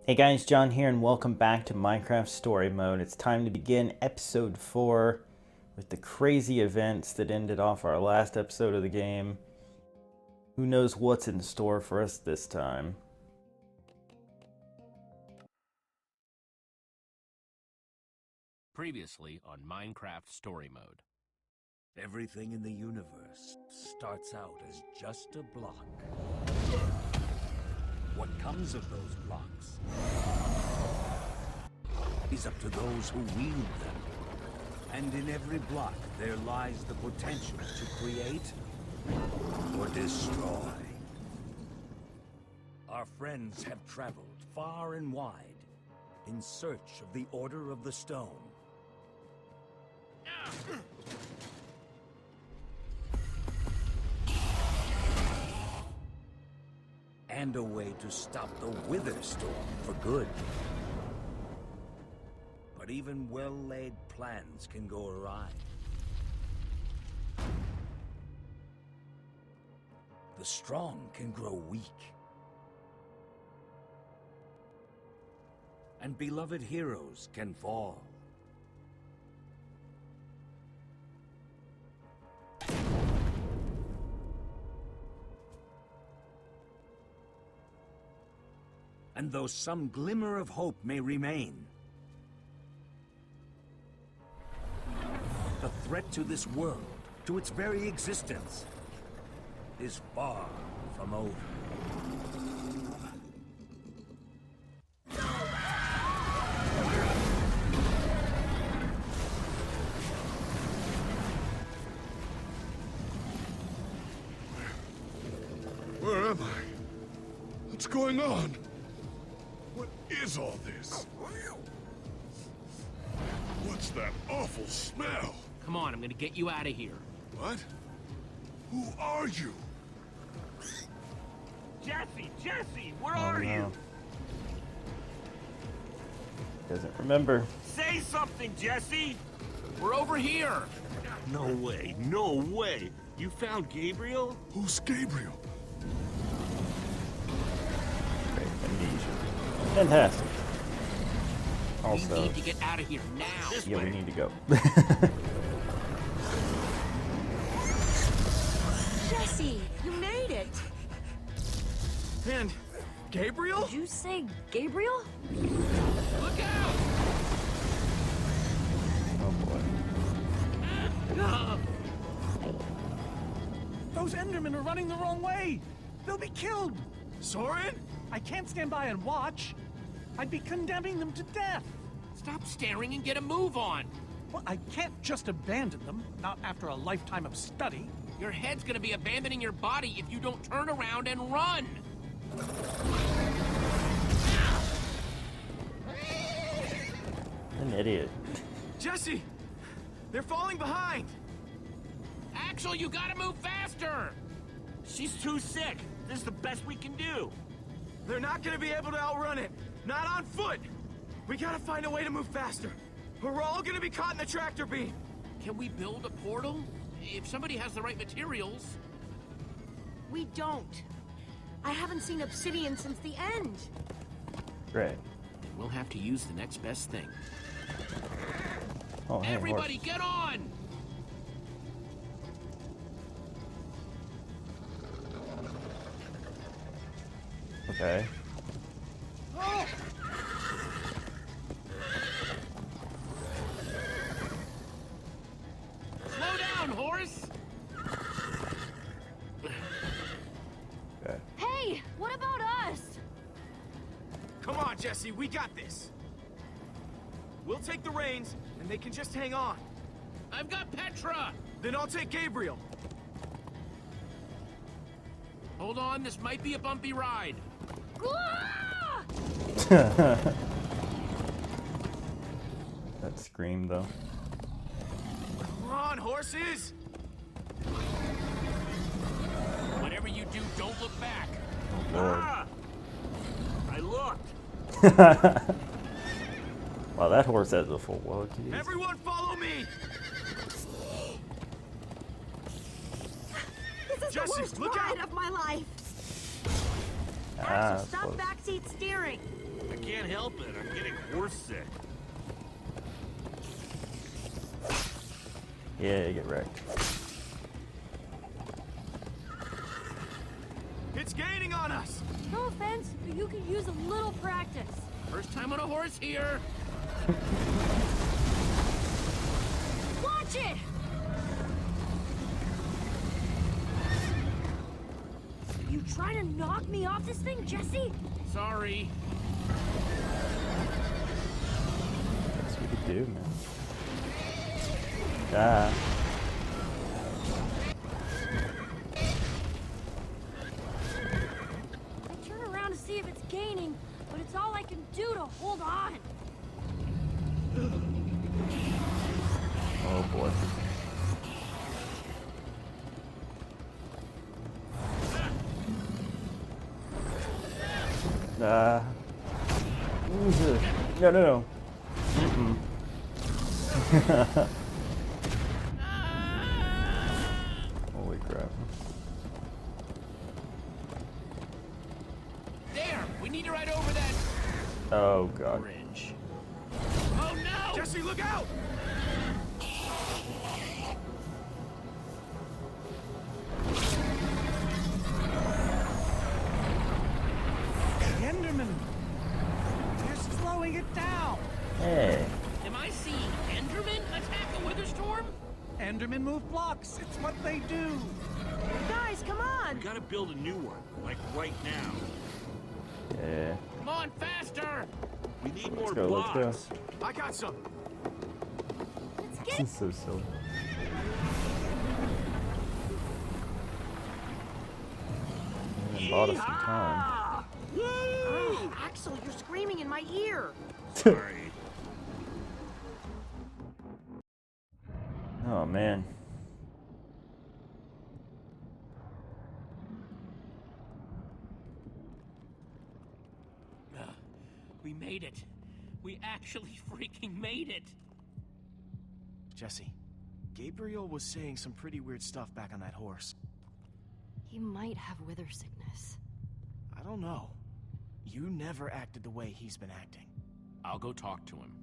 Hey guys, John here, and welcome back to Minecraft Story Mode. It's time to begin episode 4 with the crazy events that ended off our last episode of the game. Who knows what's in store for us this time? Previously on Minecraft Story Mode. Everything in the universe starts out as just a block. What comes of those blocks is up to those who wield them. And in every block there lies the potential to create or destroy. Our friends have traveled far and wide in search of the Order of the Stone. And a way to stop the Wither Storm for good. But even well-laid plans can go awry. The strong can grow weak. And beloved heroes can fall. And though some glimmer of hope may remain, the threat to this world, to its very existence, is far from over. Where am I? What's going on? What is all this? What's that awful smell? Come on, I'm gonna get you out of here. What? Who are you? Jesse, where are you? Doesn't remember. Say something, Jesse! We're over here! No way. You found Gabriel? Who's Gabriel? Great amnesia. Fantastic. We Also, need to get out of here now! yeah, we need to go. Jesse, you made it! And Gabriel? Did you say Gabriel? Look out! Oh boy. Those Endermen are running the wrong way! They'll be killed! Soren? I can't stand by and watch. I'd be condemning them to death. Stop staring and get a move on! Well, I can't just abandon them, not after a lifetime of study. Your head's gonna be abandoning your body if you don't turn around and run! An idiot. Jesse! They're falling behind! Axel, you gotta move faster! She's too sick. This is the best we can do. They're not gonna be able to outrun it! Not on foot! We gotta find a way to move faster, or we're all gonna be caught in the tractor beam! Can we build a portal? If somebody has the right materials. We don't. I haven't seen obsidian since the end. Great. We'll have to use the next best thing. Oh, hey, Everybody, horse. get on! Okay. Slow down, horse! Okay. Hey, what about us? Come on, Jesse, we got this! We'll take the reins, and they can just hang on. I've got Petra! Then I'll take Gabriel. Hold on, this might be a bumpy ride. Ah! That scream, though. Come on, horses! Whatever you do, don't look back. Lord. Ah! I looked. Wow, that horse has a full well. Geez. Everyone follow me! This is Jesse, the worst look ride out! of my life. Axel, that's stop close. backseat steering. I can't help it. I'm getting horse sick. Yeah, you get wrecked. It's gaining on us! No offense, but you could use a little practice. First time on a horse here. Watch it! You trying to knock me off this thing, Jesse? Sorry. That's what you could do, man. Ah. I turn around to see if it's gaining, but it's all I can do to hold on. Oh boy. No, no, no. Mm-mm. Holy crap. There. We need to ride over that Oh god. bridge. Oh no! Jesse, look out! Enderman! They're slowing it down! Hey. Am I seeing Enderman attack a wither storm? Endermen move blocks. It's what they do. Guys, come on! We gotta build a new one, like right now. Yeah. Come on, faster! We need more Let's go, let's go. blocks. I got some. Let's get This is so silly. Man, bought us some time. Oh, Axel, you're screaming in my ear. Sorry. Oh man. We made it. We actually freaking made it. Jesse, Gabriel was saying some pretty weird stuff back on that horse. He might have wither sickness. I don't know. You never acted the way he's been acting. I'll go talk to him.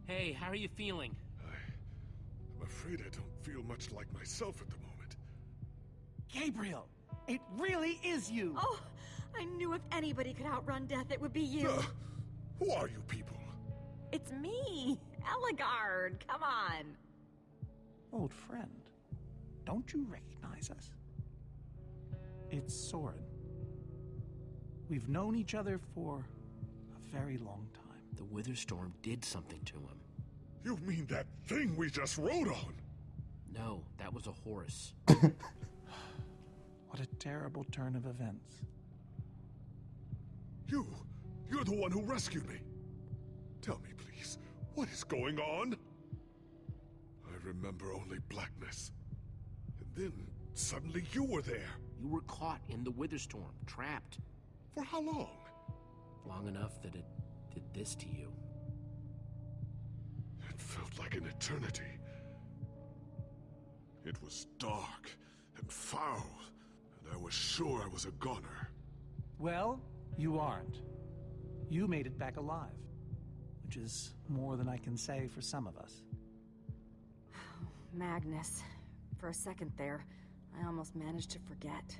Hey, how are you feeling? I'm afraid I don't feel much like myself at the moment. Gabriel, it really is you. Oh, I knew if anybody could outrun death, it would be you. Who are you people? It's me, Eligard. Come on. Old friend, don't you recognize us? It's Soren. We've known each other for a very long time. The wither storm did something to him. You mean that thing we just rode on? No, that was a horse. What a terrible turn of events. You're the one who rescued me. Tell me, please, what is going on? I remember only blackness. And then, suddenly you were there. You were caught in the wither storm, trapped. For how long? Long enough that it did this to you. It felt like an eternity. It was dark and foul, and I was sure I was a goner. Well, you aren't. You made it back alive, which is more than I can say for some of us. Magnus. For a second there, I almost managed to forget.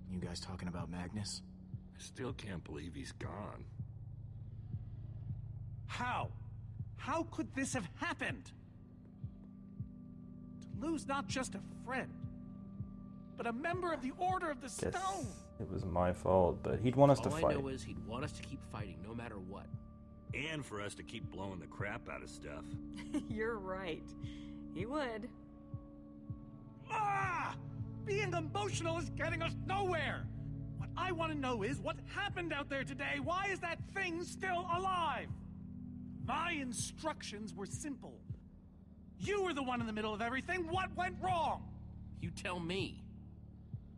You guys talking about Magnus? I still can't believe he's gone. How? How could this have happened? To lose not just a friend, but a member of the Order of the Guess Stone. it was my fault, but he'd want us to All I fight. know is he'd want us to keep fighting no matter what. And for us to keep blowing the crap out of stuff. You're right. He would. Ah! Being emotional is getting us nowhere! What I want to know is what happened out there today? Why is that thing still alive? My instructions were simple. You were the one in the middle of everything. What went wrong? You tell me.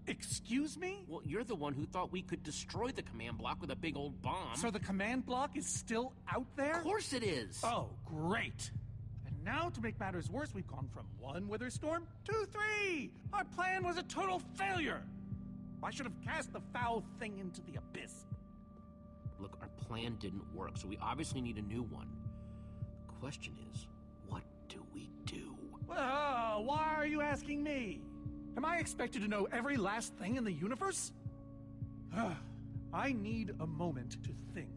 Excuse me? Well, you're the one who thought we could destroy the command block with a big old bomb. So the command block is still out there? Of course it is. Oh, great. And now, to make matters worse, we've gone from 1 wither storm to 3! Our plan was a total failure! I should have cast the foul thing into the abyss. Look, our plan didn't work, so we obviously need a new one. The question is, what do we do? Well, why are you asking me? Am I expected to know every last thing in the universe? I need a moment to think.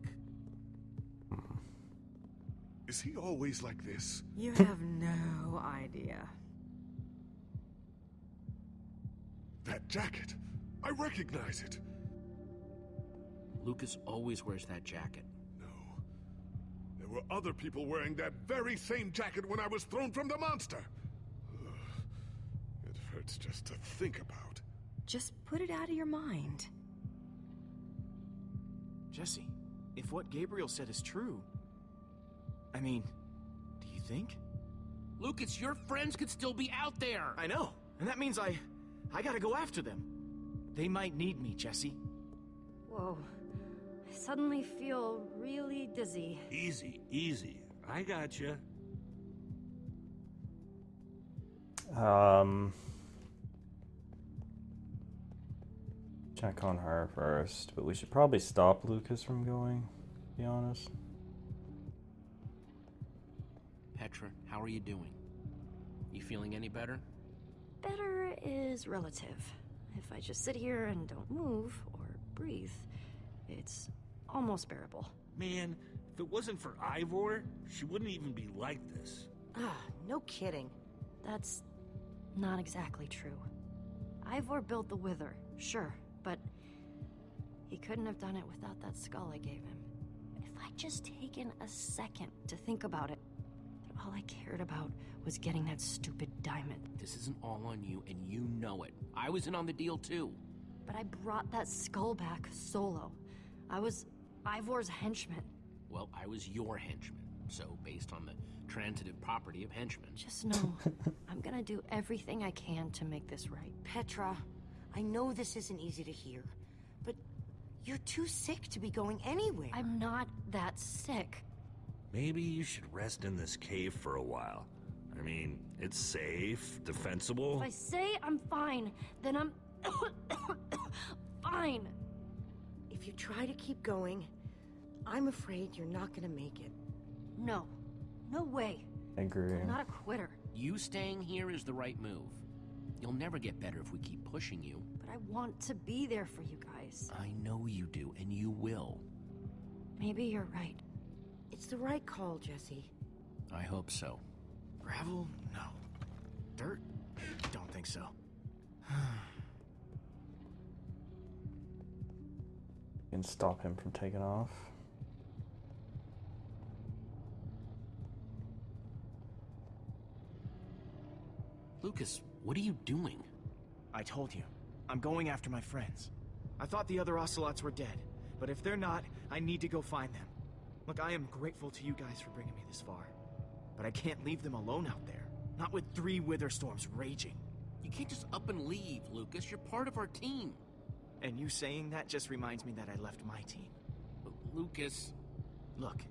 Is he always like this? You have no idea. That jacket! I recognize it! Lucas always wears that jacket. No. There were other people wearing that very same jacket when I was thrown from the monster! Ugh. It hurts just to think about. Just put it out of your mind. Jesse, if what Gabriel said is true... I mean, do you think? Lucas, your friends could still be out there! I know, and that means I gotta go after them. They might need me, Jesse. Whoa. I suddenly feel really dizzy. Easy, easy. I got you. Check on her first, but we should probably stop Lucas from going, to be honest. Petra, how are you doing? You feeling any better? Better is relative. If I just sit here and don't move or breathe, it's almost bearable. Man, if it wasn't for Ivor, she wouldn't even be like this. No kidding. That's not exactly true. Ivor built the Wither, sure, but he couldn't have done it without that skull I gave him. If I'd just taken a second to think about it, then all I cared about was getting that stupid diamond. This isn't all on you, and you know it. I was in on the deal, too. But I brought that skull back solo. I was Ivor's henchman. Well, I was your henchman, so based on the transitive property of henchman. Just know, I'm gonna do everything I can to make this right. Petra, I know this isn't easy to hear, but you're too sick to be going anywhere. I'm not that sick. Maybe you should rest in this cave for a while. I mean, it's safe, defensible. If I say I'm fine, then I'm fine. If you try to keep going, I'm afraid you're not gonna make it. No. No way. I agree. I'm not a quitter. You staying here is the right move. You'll never get better if we keep pushing you. But I want to be there for you guys. I know you do, and you will. Maybe you're right. It's the right call, Jesse. I hope so. Gravel? No. Dirt? Don't think so. You can stop him from taking off. Lucas, what are you doing? I told you. I'm going after my friends. I thought the other Ocelots were dead, but if they're not, I need to go find them. Look, I am grateful to you guys for bringing me this far, but I can't leave them alone out there. Not with 3 wither storms raging. You can't just up and leave, Lucas. You're part of our team. And you saying that just reminds me that I left my team. But Lucas... Look,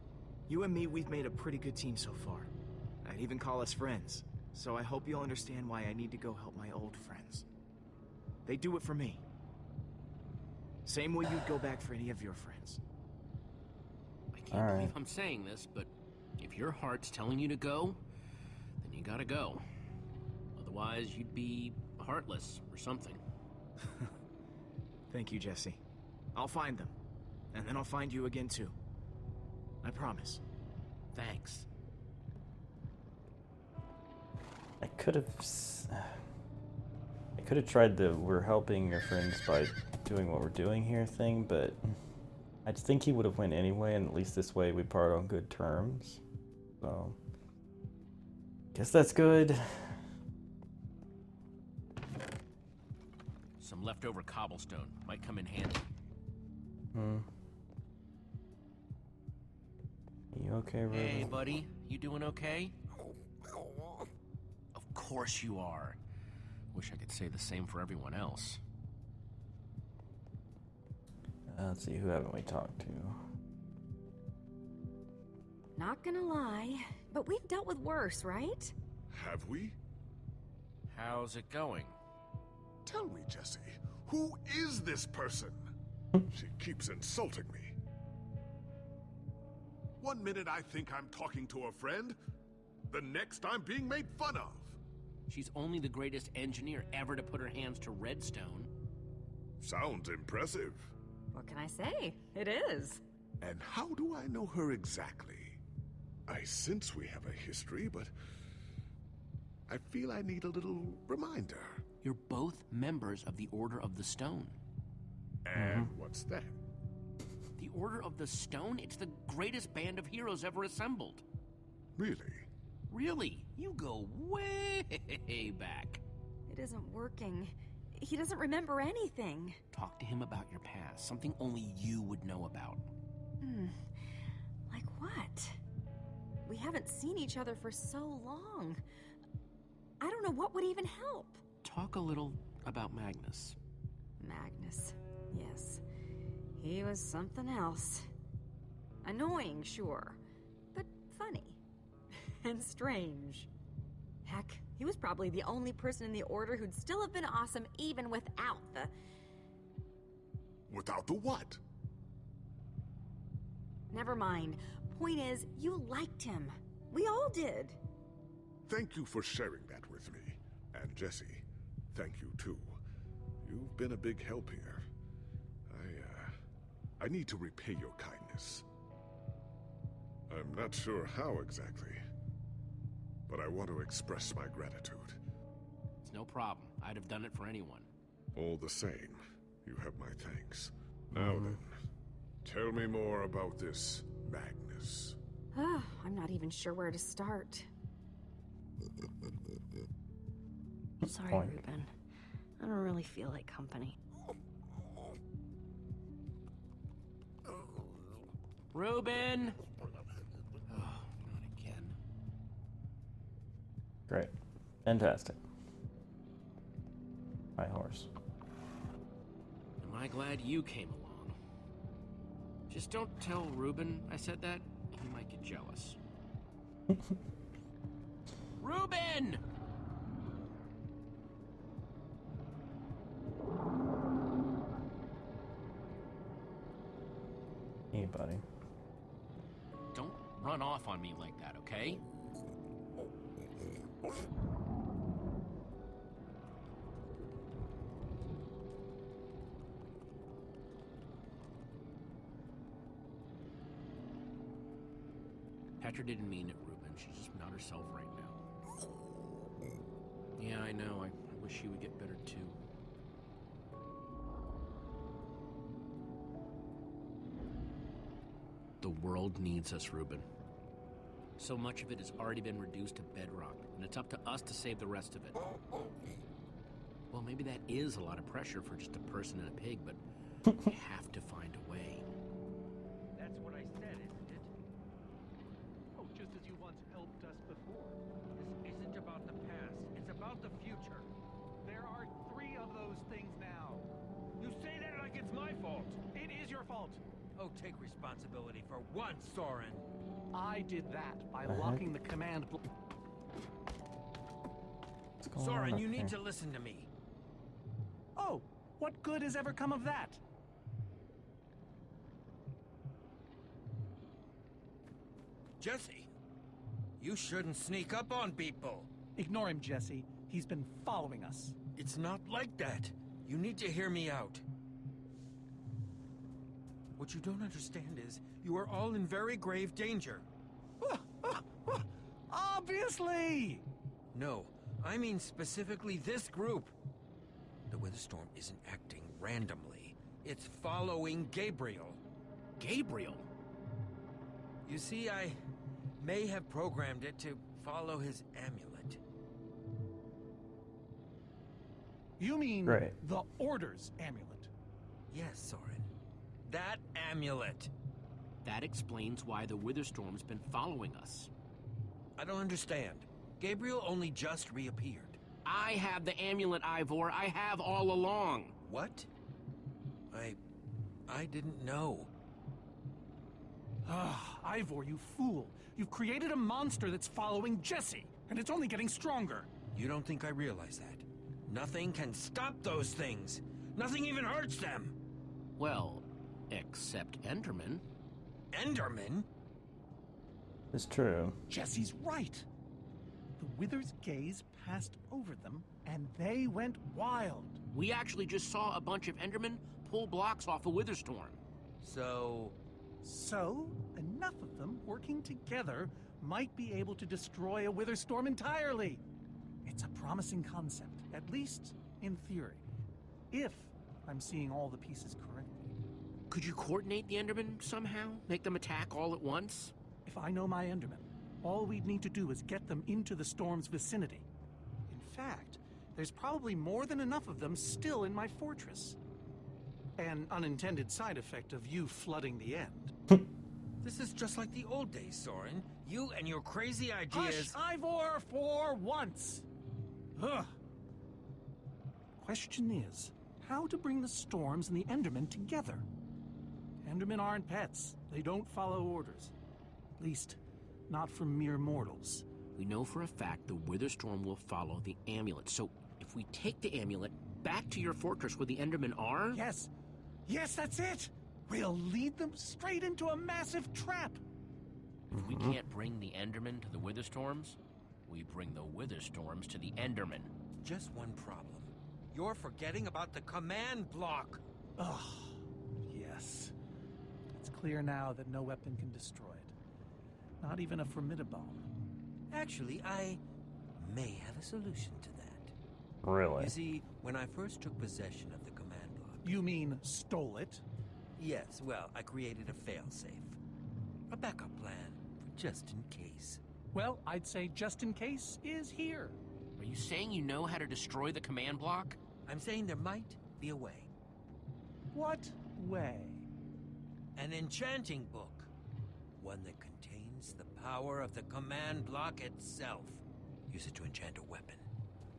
you and me, we've made a pretty good team so far. I'd even call us friends. So I hope you'll understand why I need to go help my old friends. They do it for me. Same way you'd go back for any of your friends. I can't believe I'm saying this, but if your heart's telling you to go, then you gotta go. Otherwise, you'd be heartless or something. Thank you, Jesse. I'll find them. And then I'll find you again, too. I promise. Thanks. I could have tried the "we're helping your friends by doing what we're doing here" thing, but I just think he would have went anyway, and at least this way we part on good terms. So, guess that's good. Some leftover cobblestone might come in handy. You okay, River? Hey, buddy. You doing okay? Of course you are. Wish I could say the same for everyone else. Let's see, who haven't we talked to? Not gonna lie, but we've dealt with worse, right? Have we? How's it going? Tell me, Jesse, Who is this person? She keeps insulting me. One minute I think I'm talking to a friend, the next I'm being made fun of. She's only the greatest engineer ever to put her hands to redstone. Sounds impressive. What can I say? It is. And how do I know her exactly? I sense we have a history, but I feel I need a little reminder. You're both members of the Order of the Stone. And what's that? The Order of the Stone? It's the greatest band of heroes ever assembled. Really? Really? You go way back. It isn't working. He doesn't remember anything. Talk to him about your past, something only you would know about. Like what? We haven't seen each other for so long. I don't know what would even help. Talk a little about Magnus. Magnus, yes. He was something else. Annoying, sure, but funny. And strange. Heck, he was probably the only person in the Order who'd still have been awesome even without the... Without the what? Never mind. Point is, you liked him. We all did. Thank you for sharing that with me. And Jesse, thank you too. You've been a big help here. I need to repay your kindness. I'm not sure how exactly, but I want to express my gratitude. It's no problem. I'd have done it for anyone. All the same, you have my thanks. Now then, tell me more about this Magnus. I'm not even sure where to start. Sorry, Ruben. I don't really feel like company. Ruben! Oh, not again. Great. Fantastic. My horse. Am I glad you came along? Just don't tell Ruben I said that. He might get jealous. Ruben! Hey, buddy. Don't run off on me like that, okay? Petra didn't mean it, Ruben. She's just not herself right now. Yeah, I know. I wish she would get better, too. The world needs us, Ruben. So much of it has already been reduced to bedrock, and it's up to us to save the rest of it. Well, maybe that is a lot of pressure for just a person and a pig, but we have to find a way. That's what I said, isn't it? Oh, just as you once helped us before. This isn't about the past. It's about the future. There are 3 of those things now. You say that like it's my fault. It is your fault. Oh, take responsibility for once, Soren. I did that by locking the command... What's going on Soren, up you need here? to listen to me. Oh, what good has ever come of that? Jesse, you shouldn't sneak up on people. Ignore him, Jesse. He's been following us. It's not like that. You need to hear me out. What you don't understand is, you are all in very grave danger. Obviously! No, I mean specifically this group. The Witherstorm isn't acting randomly. It's following Gabriel. Gabriel? You see, I may have programmed it to follow his amulet. You mean Right. the Order's amulet? Yes, Soren. That amulet. That explains why the Witherstorm's been following us. I don't understand. Gabriel only just reappeared. I have the amulet, Ivor. I have all along. What? I didn't know. Ah, Ivor, you fool. You've created a monster that's following Jesse, and it's only getting stronger. You don't think I realize that? Nothing can stop those things. Nothing even hurts them. Well, except Enderman. Enderman? It's true. Jesse's right. The Wither's gaze passed over them, and they went wild. We actually just saw a bunch of Endermen pull blocks off a Witherstorm. So, Enough of them working together might be able to destroy a Witherstorm entirely. It's a promising concept, at least in theory. If I'm seeing all the pieces correctly. Could you coordinate the Endermen somehow? Make them attack all at once? If I know my Endermen, all we'd need to do is get them into the storm's vicinity. In fact, there's probably more than enough of them still in my fortress. An unintended side effect of you flooding the end. this is just like the old days, Soren. You and your crazy ideas... Hush, Ivor, for once! Ugh. Question is, how to bring the storms and the Endermen together? Endermen aren't pets. They don't follow orders. At least, not from mere mortals. We know for a fact the Witherstorm will follow the amulet. So if we take the amulet back to your fortress where the Endermen are... Yes. Yes, that's it! We'll lead them straight into a massive trap. If we can't bring the Endermen to the Witherstorms, we bring the Witherstorms to the Endermen. Just one problem. You're forgetting about the command block. Ugh. Yes. It's clear now that no weapon can destroy it. Not even a formidabone. Actually, I may have a solution to that. Really? You see, when I first took possession of the command block... You mean stole it? Yes, well, I created a failsafe. A backup plan, for just in case. Well, I'd say just in case is here. Are you saying you know how to destroy the command block? I'm saying there might be a way. What way? An enchanting book. One that contains the power of the command block itself. Use it to enchant a weapon,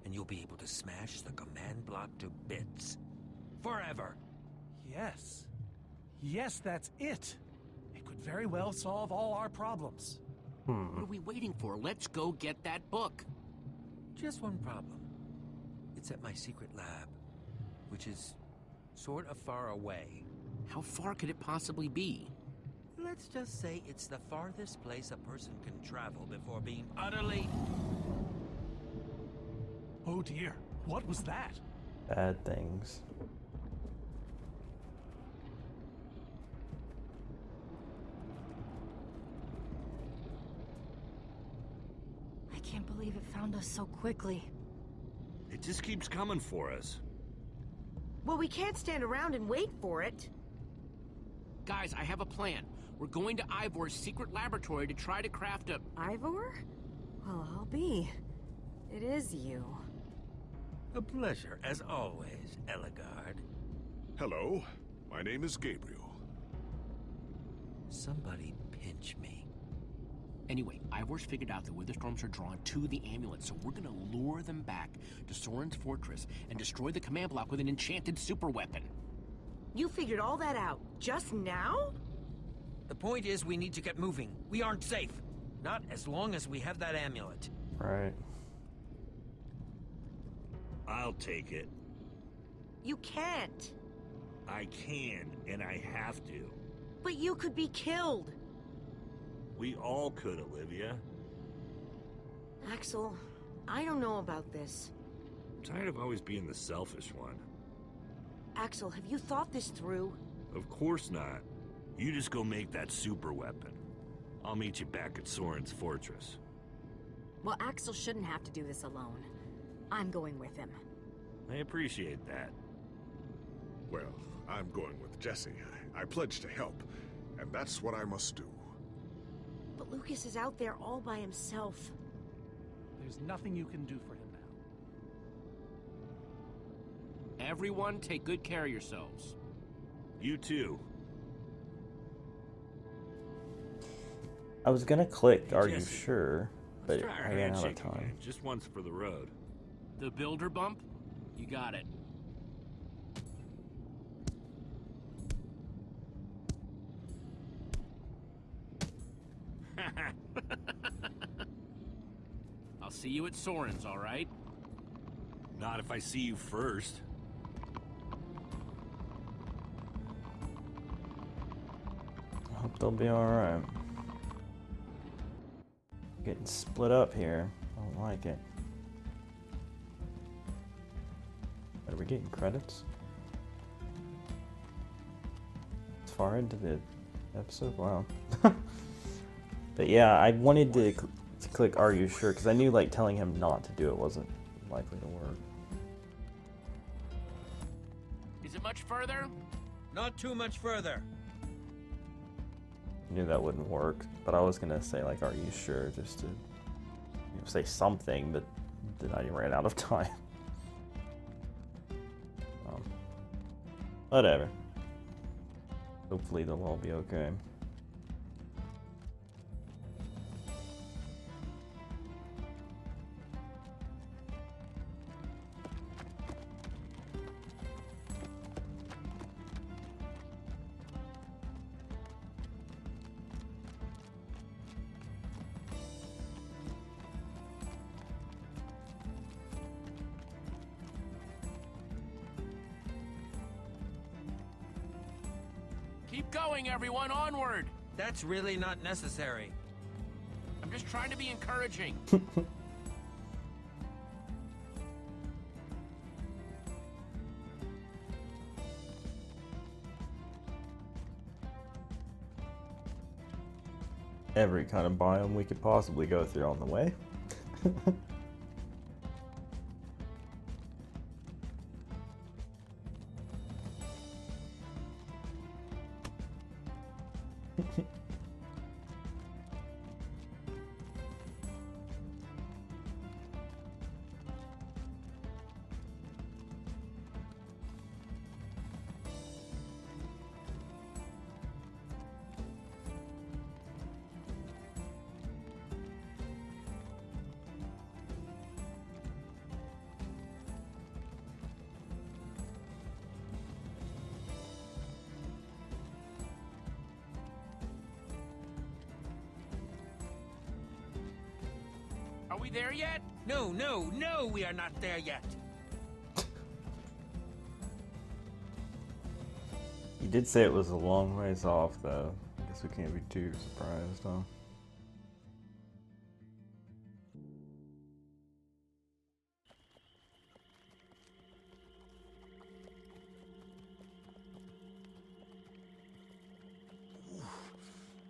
and you'll be able to smash the command block to bits. Forever. Yes. Yes, that's it. It could very well solve all our problems. What are we waiting for? Let's go get that book. Just one problem. It's at my secret lab, which is sort of far away. How far could it possibly be? Let's just say it's the farthest place a person can travel before being utterly... Oh dear, what was that? Bad things. I can't believe it found us so quickly. It just keeps coming for us. Well, we can't stand around and wait for it. Guys, I have a plan. We're going to Ivor's secret laboratory to try to craft a... Ivor? Well, I'll be. It is you. A pleasure, as always, Eligard. Hello, my name is Gabriel. Somebody pinch me. Anyway, Ivor's figured out the Witherstorms are drawn to the amulet, so we're gonna lure them back to Soren's fortress and destroy the command block with an enchanted superweapon. You figured all that out just now? The point is, we need to get moving. We aren't safe. Not as long as we have that amulet. Right. I'll take it. You can't. I can, and I have to. But you could be killed. We all could, Olivia. Axel, I don't know about this. I'm tired of always being the selfish one. Axel, have you thought this through? Of course not. You just go make that super weapon. I'll meet you back at Soren's fortress. Well, Axel shouldn't have to do this alone. I'm going with him. I appreciate that. Well, I'm going with Jesse. I pledged to help, and that's what I must do. But Lucas is out there all by himself. There's nothing you can do for him now. Everyone, take good care of yourselves. You too. I was gonna click, Hey, are you Jesse, sure? But Let's try our I ran out of handshake time. again, just once for the road. The builder bump? You got it. I'll see you at Soren's, all right? Not if I see you first. They'll be alright. Getting split up here. I don't like it. Are we getting credits? It's far into the episode? Wow. But yeah, I wanted to click "Are you sure?" because I knew like telling him not to do it wasn't likely to work. Is it much further? Not too much further. I knew that wouldn't work, but I was gonna say like "Are you sure?" just to say something, but then I ran out of time. Whatever. Hopefully they'll all be okay. Keep going, everyone, onward! That's really not necessary. I'm just trying to be encouraging. Every kind of biome we could possibly go through on the way. Are we there yet? No, no, no, we are not there yet. He did say it was a long ways off, though. I guess we can't be too surprised, huh?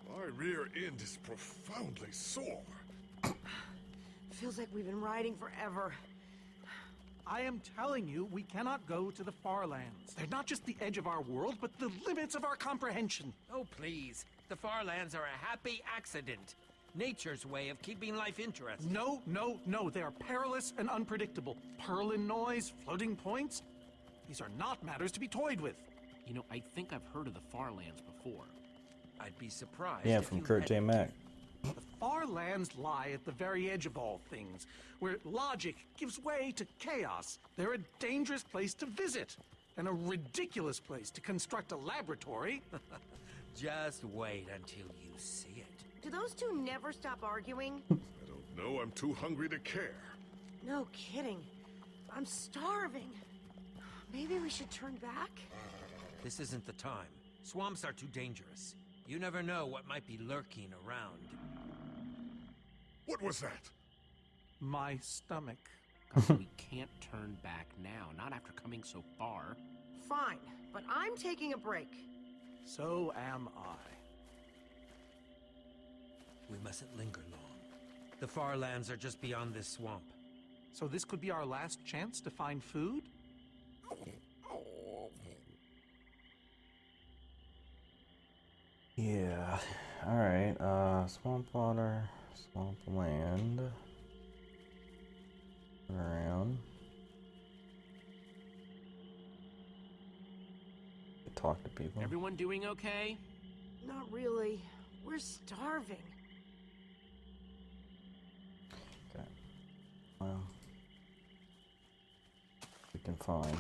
My rear end is profoundly sore. Feels like we've been riding forever. I am telling you, we cannot go to the far lands. They're not just the edge of our world, but the limits of our comprehension. Oh, please. The far lands are a happy accident. Nature's way of keeping life interesting. No, no, no. They are perilous and unpredictable. Purlin noise, floating points. These are not matters to be toyed with. You know, I think I've heard of the far lands before. I'd be surprised. Yeah, if from you Kurt had- J. Mack. The far lands lie at the very edge of all things, where logic gives way to chaos. They're a dangerous place to visit, and a ridiculous place to construct a laboratory. Just wait until you see it. Do those two never stop arguing? I don't know, I'm too hungry to care. No kidding. I'm starving. Maybe we should turn back? This isn't the time. Swamps are too dangerous. You never know what might be lurking around. What was that? My stomach. We can't turn back now, not after coming so far. Fine, but I'm taking a break. So am I. We mustn't linger long. The far lands are just beyond this swamp. So this could be our last chance to find food? Yeah. Alright, swamp water, swamp land. Around. Talk to people. Everyone doing okay? Not really. We're starving. Okay. Well, we can find.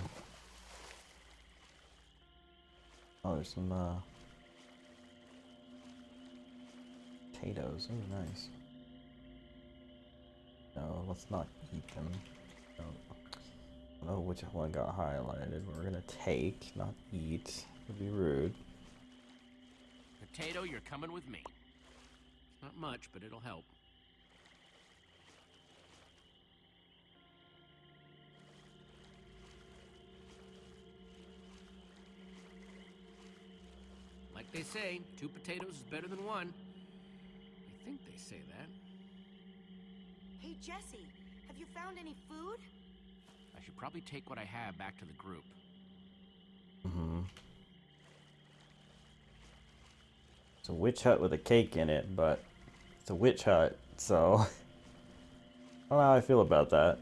Oh, there's some potatoes. Oh, nice. No, let's not eat them. No. I don't know which one got highlighted. We're gonna take, not eat. Would be rude. potato, you're coming with me. Not much, but it'll help. Like they say, 2 potatoes is better than 1. I think they say that. Hey, Jesse, have you found any food? I should probably take what I have back to the group. Mm-hmm. It's a witch hut with a cake in it, but it's a witch hut, so I don't know how I feel about that.